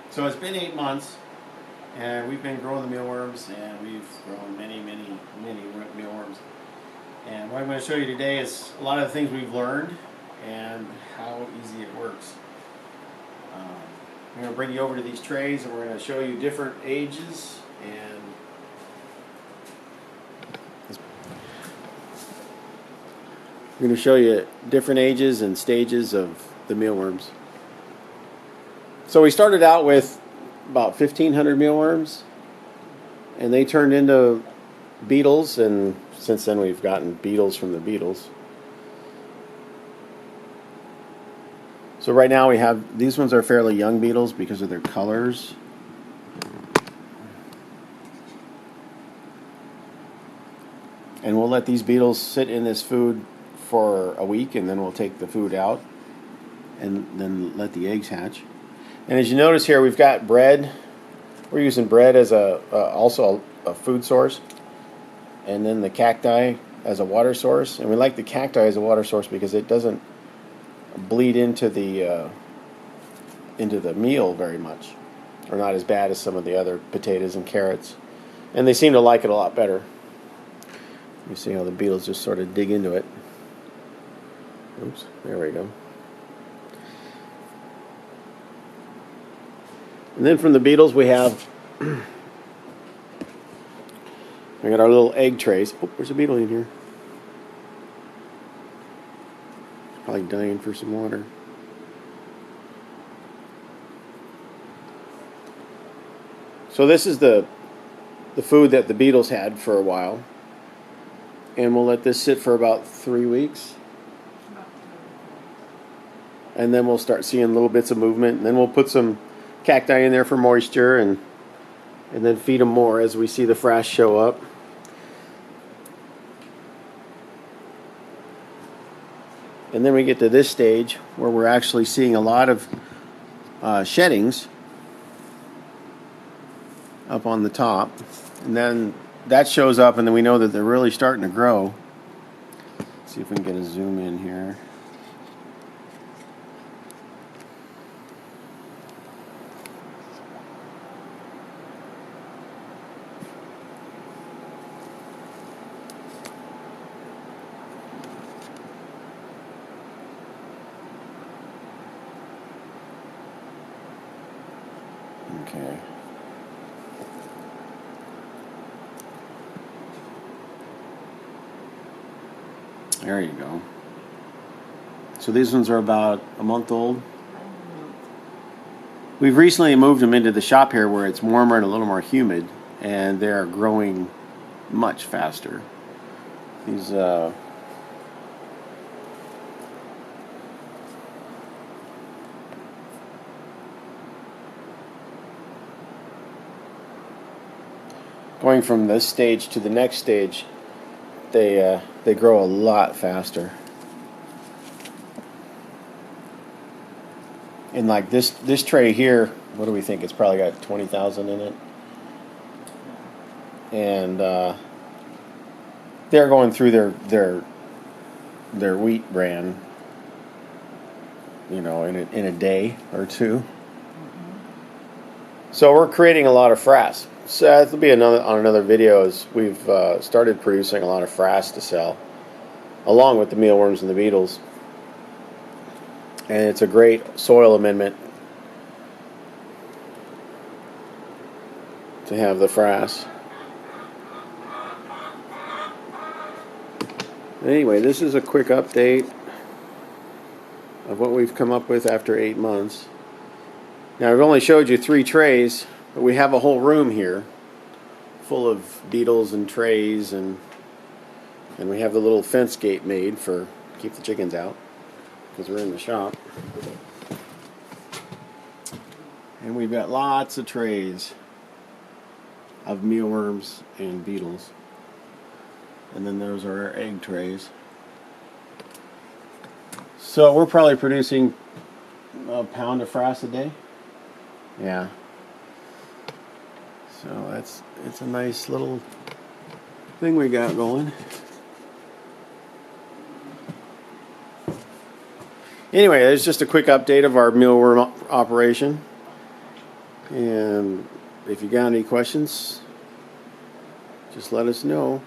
So it's been 8 months, and we've been growing the mealworms, and we've grown many mealworms. And what I'm going to show you today is a lot of the things we've learned and how easy it works. I'm going to bring you over to these trays, and we're going to show you different ages and I'm going to show you different ages and stages of the mealworms. So we started out with about 1,500 mealworms, and they turned into beetles, and since then we've gotten beetles from the beetles. So right now we have, these ones are fairly young beetles because of their colors. And we'll let these beetles sit in this food for a week, and then we'll take the food out and then let the eggs hatch. And as you notice here, we've got bread. We're using bread as also a food source, and then the cacti as a water source. And we like the cacti as a water source because it doesn't bleed into the meal very much, or not as bad as some of the other potatoes and carrots. And they seem to like it a lot better. You see how the beetles just sort of dig into it. Oops, there we go. And then from the beetles we have we got our little egg trays. Oh, there's a beetle in here. Probably dying for some water. So this is the food that the beetles had for a while. And we'll let this sit for about 3 weeks. And then we'll start seeing little bits of movement. And then we'll put some cacti in there for moisture, and then feed them more as we see the frass show up. And then we get to this stage where we're actually seeing a lot of sheddings up on the top, and then that shows up, and then we know that they're really starting to grow. Let's see if we can get a zoom in here. Okay. There you go. So these ones are about a month old. We've recently moved them into the shop here where it's warmer and a little more humid, and they're growing much faster. These going from this stage to the next stage, they grow a lot faster. And like this tray here, what do we think? It's probably got 20,000 in it. And they're going through their wheat bran, you know, in a day or two. So we're creating a lot of frass. So that'll be on another video, as we've started producing a lot of frass to sell, along with the mealworms and the beetles. And it's a great soil amendment to have the frass. Anyway, this is a quick update of what we've come up with after 8 months. Now, I've only showed you 3 trays, but we have a whole room here full of beetles and trays, and we have the little fence gate made for keep the chickens out because we're in the shop. And we've got lots of trays of mealworms and beetles. And then those are our egg trays. So we're probably producing a pound of frass a day. Yeah. So it's a nice little thing we got going. Anyway, there's just a quick update of our mealworm operation. And if you got any questions, just let us know.